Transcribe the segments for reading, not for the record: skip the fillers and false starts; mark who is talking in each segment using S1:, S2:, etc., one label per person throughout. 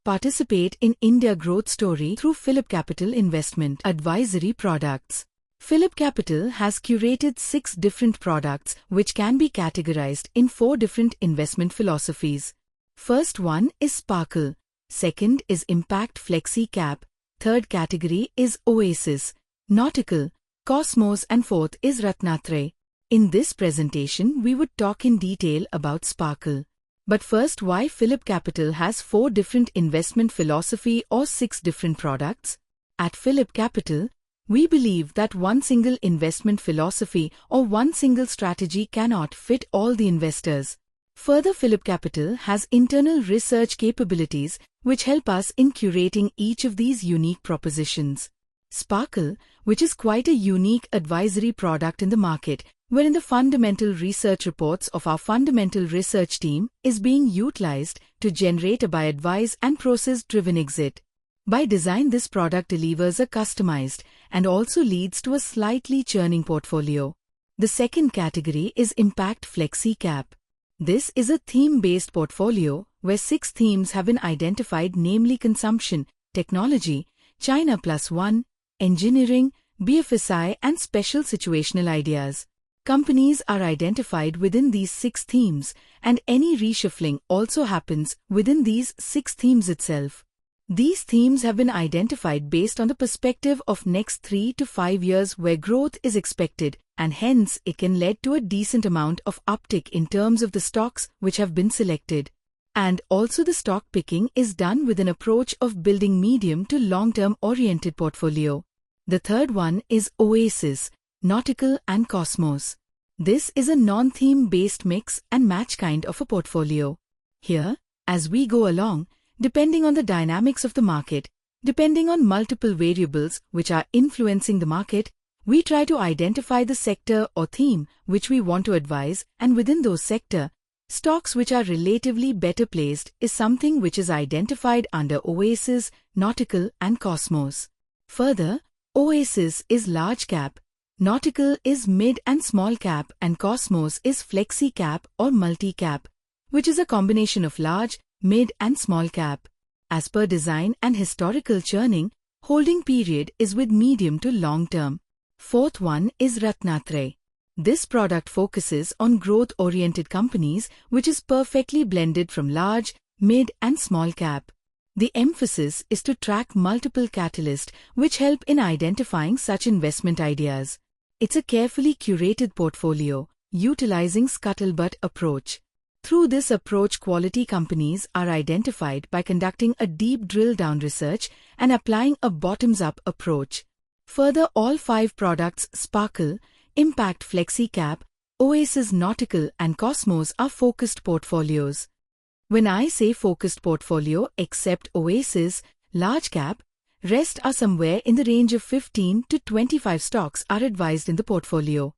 S1: Participate in India growth story through PhillipCapital Investment Advisory products. PhillipCapital has curated 6 different products which can be categorized in 4 different investment philosophies. First one is Sparkle. Second is Impact Flexi Cap. Third category is Oasis, Nautical, Cosmos, and fourth is Ratnatraya. In this presentation, we would talk in detail about Sparkle. But first, why PhillipCapital has 4 different investment philosophy or 6 different products? At PhillipCapital, we believe that one single investment philosophy or one single strategy cannot fit all the investors. Further, PhillipCapital has internal research capabilities which help us in curating each of these unique propositions. Sparkle, which is quite a unique advisory product in the market, wherein the fundamental research reports of our fundamental research team is being utilized to generate a buy advice and process-driven exit. By design, this product delivers a customized and also leads to a slightly churning portfolio. The second category is Impact Flexi Cap. This is a theme-based portfolio where 6 themes have been identified, namely consumption, technology, China Plus One, engineering, BFSI, and special situational ideas. Companies are identified within these 6 themes, and any reshuffling also happens within these 6 themes itself. These themes have been identified based on the perspective of next 3 to 5 years where growth is expected, and hence it can lead to a decent amount of uptick in terms of the stocks which have been selected. And also the stock picking is done with an approach of building medium to long-term oriented portfolio. The third one is Oasis, Nautical, and Cosmos. This is a non-theme based mix and match kind of a portfolio. Here, as we go along, depending on the dynamics of the market, depending on multiple variables which are influencing the market, we try to identify the sector or theme which we want to advise, and within those sector, stocks which are relatively better placed is something which is identified under Oasis, Nautical, and Cosmos. Further, Oasis is large cap, Nautical is mid and small cap, and Cosmos is flexi cap or multi-cap, which is a combination of large, mid, and small cap. As per design and historical churning, holding period is with medium to long term. Fourth one is Ratnatraya. This product focuses on growth-oriented companies which is perfectly blended from large, mid, and small cap. The emphasis is to track multiple catalysts which help in identifying such investment ideas. It's a carefully curated portfolio, utilizing scuttlebutt approach. Through this approach, quality companies are identified by conducting a deep drill-down research and applying a bottoms-up approach. Further, all 5 products Sparkle, Impact Flexi Cap, Oasis, Nautical, and Cosmos are focused portfolios. When I say focused portfolio, except Oasis, large cap, rest are somewhere in the range of 15 to 25 stocks are advised in the portfolio.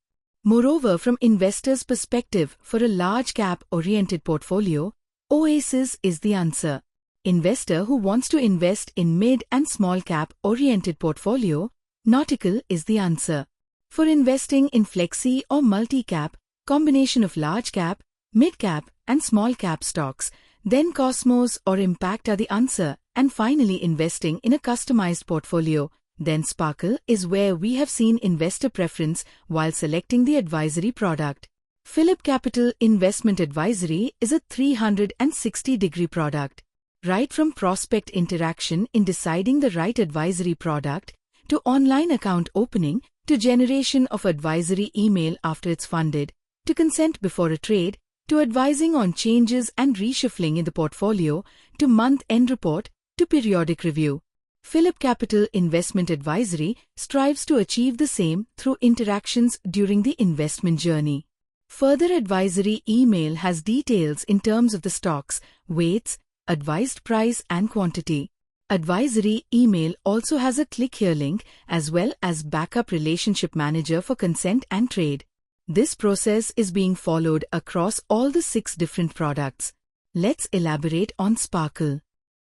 S1: Moreover, from investors' perspective, for a large cap-oriented portfolio, Oasis is the answer. Investor who wants to invest in mid and small cap-oriented portfolio, Nautical is the answer. For investing in flexi or multi-cap, combination of large cap, mid-cap, and small cap stocks, then Cosmos or Impact are the answer, and finally investing in a customized portfolio, then Sparkle is where we have seen investor preference while selecting the advisory product. PhillipCapital Investment Advisory is a 360-degree product. Right from prospect interaction in deciding the right advisory product, to online account opening, to generation of advisory email after it's funded, to consent before a trade, to advising on changes and reshuffling in the portfolio, to month-end report, to periodic review. PhillipCapital Investment Advisory strives to achieve the same through interactions during the investment journey. Further, advisory email has details in terms of the stocks, weights, advised price and quantity. Advisory email also has a click here link as well as backup relationship manager for consent and trade. This process is being followed across all the 6 different products. Let's elaborate on Sparkle.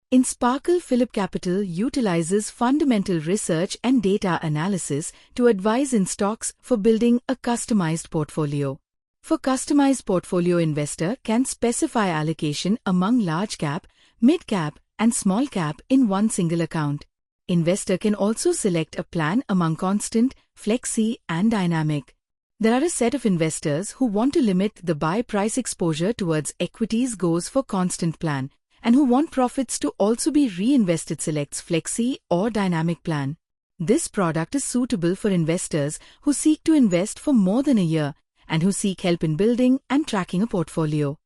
S1: In Sparkle, PhillipCapital utilizes fundamental research and data analysis to advise in stocks for building a customized portfolio. For customized portfolio, investor can specify allocation among large cap, mid cap, and small cap in one single account. Investor can also select a plan among constant, flexi, and dynamic. There are a set of investors who want to limit the buy price exposure towards equities goes for constant plan, and who want profits to also be reinvested selects flexi or dynamic plan. This product is suitable for investors who seek to invest for more than a year and who seek help in building and tracking a portfolio.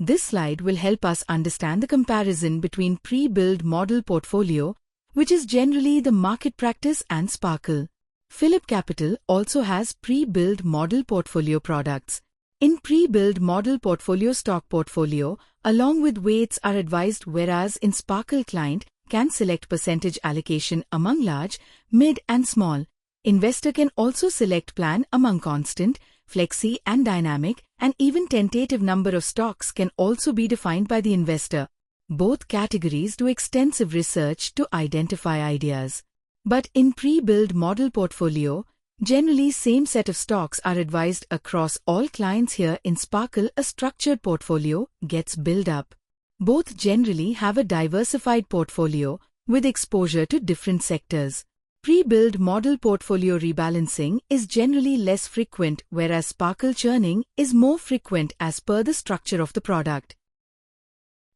S1: This slide will help us understand the comparison between pre-build model portfolio, which is generally the market practice, and Sparkle. PhillipCapital also has pre-build model portfolio products. In pre-build model portfolio, stock portfolio along with weights are advised, whereas in Sparkle, client can select percentage allocation among large, mid and small. Investor can also select plan among constant, flexi and dynamic, and even tentative number of stocks can also be defined by the investor. Both categories do extensive research to identify ideas. But in pre-build model portfolio, generally same set of stocks are advised across all clients. Here in Sparkle, a structured portfolio gets built up. Both generally have a diversified portfolio with exposure to different sectors. Pre-build model portfolio rebalancing is generally less frequent, whereas Sparkle churning is more frequent as per the structure of the product.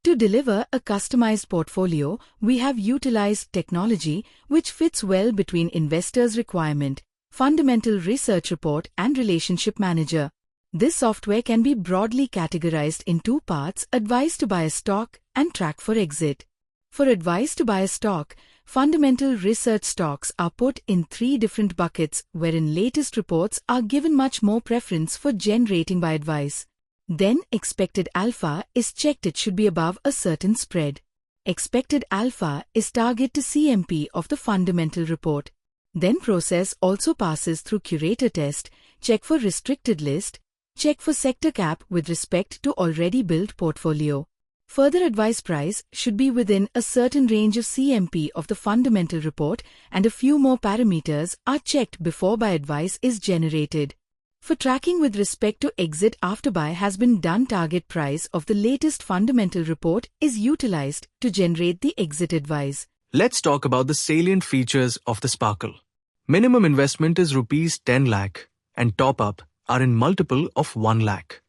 S1: To deliver a customized portfolio, we have utilized technology which fits well between investors' requirement, fundamental research report, and relationship manager. This software can be broadly categorized in two parts: advice to buy a stock and track for exit. For advice to buy a stock, fundamental research stocks are put in three different buckets, wherein latest reports are given much more preference for generating by advice. Then expected alpha is checked; it should be above a certain spread. Expected alpha is target to CMP of the fundamental report. Then process also passes through curator test, check for restricted list, check for sector cap with respect to already built portfolio. Further advice price should be within a certain range of CMP of the fundamental report, and a few more parameters are checked before buy advice is generated. For tracking with respect to exit after buy has been done, target price of the latest fundamental report is utilized to generate the exit advice.
S2: Let's talk about the salient features of the Sparkle. Minimum investment is Rs 10 lakh and top-up are in multiple of 1 lakh.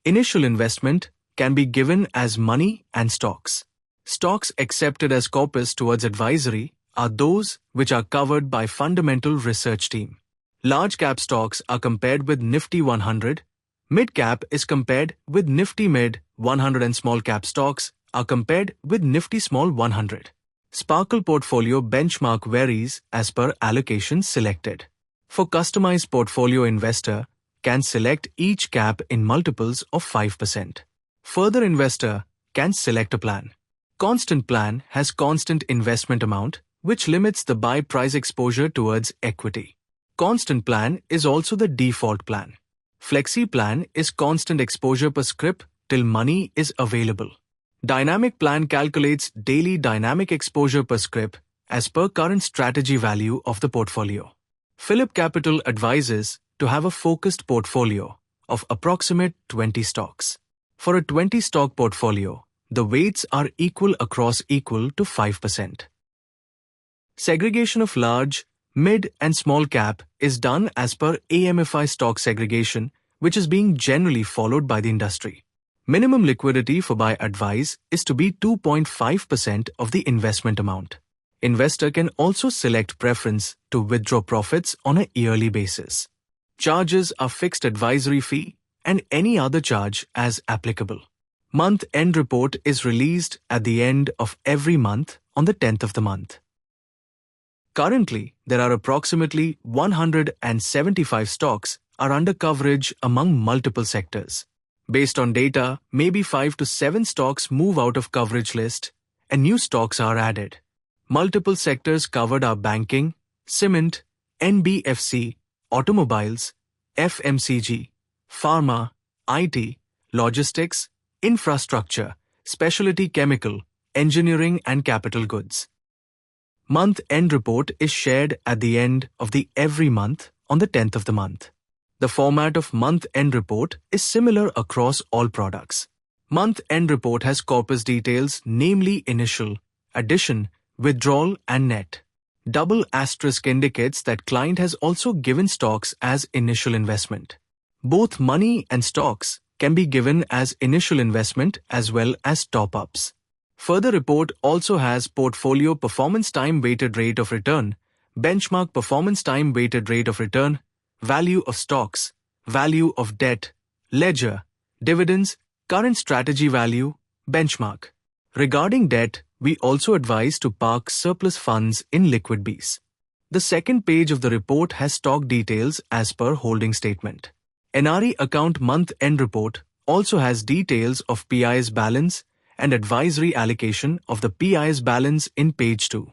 S2: Initial investment can be given as money and stocks. Stocks accepted as corpus towards advisory are those which are covered by fundamental research team. Large cap stocks are compared with Nifty 100, mid cap is compared with Nifty Mid 100, and small cap stocks are compared with Nifty Small 100. Sparkle portfolio benchmark varies as per allocation selected. For customized portfolio, investor can select each cap in multiples of 5%. Further, investor can select a plan. Constant plan has constant investment amount, which limits the buy price exposure towards equity. Constant plan is also the default plan. Flexi plan is constant exposure per scrip till money is available. Dynamic plan calculates daily dynamic exposure per scrip as per current strategy value of the portfolio. PhillipCapital advises to have a focused portfolio of approximate 20 stocks. For a 20-stock portfolio, the weights are equal across equal to 5%. Segregation of large, mid and small cap is done as per AMFI stock segregation, which is being generally followed by the industry. Minimum liquidity for buy advice is to be 2.5% of the investment amount. Investor can also select preference to withdraw profits on a yearly basis. Charges are fixed advisory fee and any other charge as applicable. Month-end report is released at the end of every month on the 10th of the month. Currently, there are approximately 175 stocks are under coverage among multiple sectors. Based on data, maybe 5 to 7 stocks move out of coverage list and new stocks are added. Multiple sectors covered are banking, cement, NBFC, automobiles, FMCG, pharma, IT, logistics, infrastructure, specialty chemical, engineering and capital goods. Month-end report is shared at the end of the every month on the 10th of the month. The format of month-end report is similar across all products. Month-end report has corpus details, namely initial, addition, withdrawal, and net. Double asterisk indicates that client has also given stocks as initial investment. Both money and stocks can be given as initial investment as well as top-ups. Further report also has portfolio performance time weighted rate of return, benchmark performance time weighted rate of return, value of stocks, value of debt, ledger, dividends, current strategy value, benchmark. Regarding debt, we also advise to park surplus funds in liquid Bs. The second page of the report has stock details as per holding statement. NRE account month-end report also has details of PI's balance and advisory allocation of the PI's balance in page 2.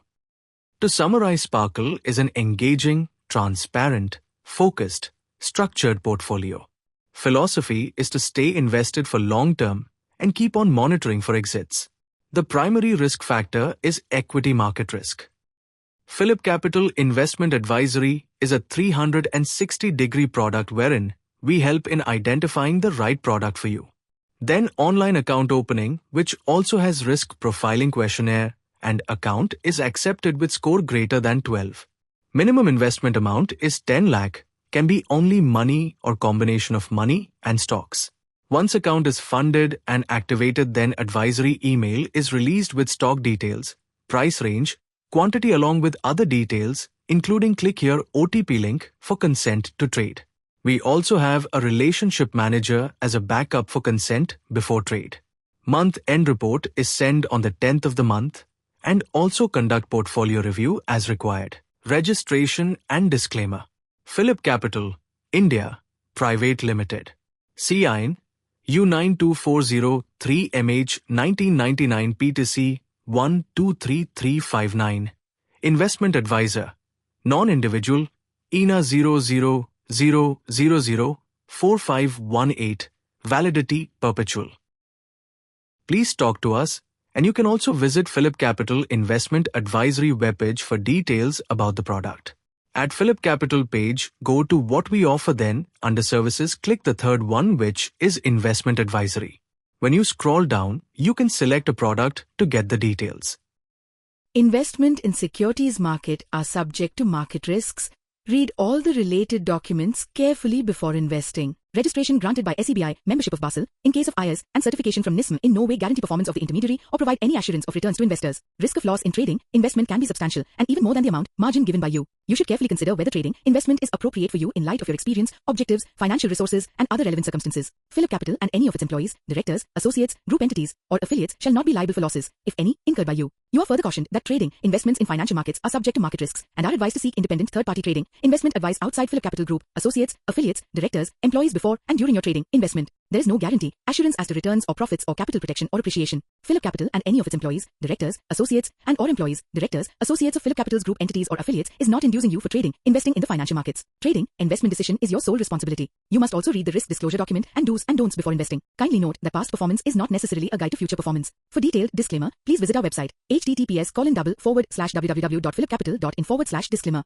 S2: To summarize, Sparkle is an engaging, transparent, focused, structured portfolio. Philosophy is to stay invested for long-term and keep on monitoring for exits. The primary risk factor is equity market risk. PhillipCapital Investment Advisory is a 360-degree product wherein we help in identifying the right product for you. Then online account opening, which also has risk profiling questionnaire, and account is accepted with score greater than 12. Minimum investment amount is 10 lakh, can be only money or combination of money and stocks. Once account is funded and activated, then advisory email is released with stock details, price range, quantity along with other details, including click here OTP link for consent to trade. We also have a relationship manager as a backup for consent before trade. Month-end report is sent on the 10th of the month and also conduct portfolio review as required. Registration and disclaimer. PhillipCapital, India, Private Limited. CIN U92403MH 1999 PTC 123359. Investment Advisor. Non-individual INA 000004518. Validity perpetual. Please talk to us, and you can also visit PhillipCapital Investment Advisory webpage for details about the product. At PhillipCapital page, go to what we offer, then under services click the third one, which is investment advisory. When you scroll down, you can select a product to get the details.
S1: Investment in securities market are subject to market risks. Read all the related documents carefully before investing. Registration granted by SEBI, membership of Basel, in case of IAS, and certification from NISM in no way guarantee performance of the intermediary or provide any assurance of returns to investors. Risk of loss in trading, investment can be substantial and even more than the amount, margin given by you. You should carefully consider whether trading, investment is appropriate for you in light of your experience, objectives, financial resources, and other relevant circumstances. PhillipCapital and any of its employees, directors, associates, group entities, or affiliates shall not be liable for losses, if any, incurred by you. You are further cautioned that trading, investments in financial markets are subject to market risks and are advised to seek independent third-party trading, investment advice outside PhillipCapital Group, associates, affiliates, directors, employees before and during your trading, investment. There is no guarantee, assurance as to returns or profits or capital protection or appreciation. PhillipCapital and any of its employees, directors, associates, and or employees, directors, associates of PhillipCapital's group entities or affiliates is not inducing you for trading, investing in the financial markets. Trading, investment decision is your sole responsibility. You must also read the risk disclosure document and do's and don'ts before investing. Kindly note that past performance is not necessarily a guide to future performance. For detailed disclaimer, please visit our website https://www.phillipcapital.in/disclaimer.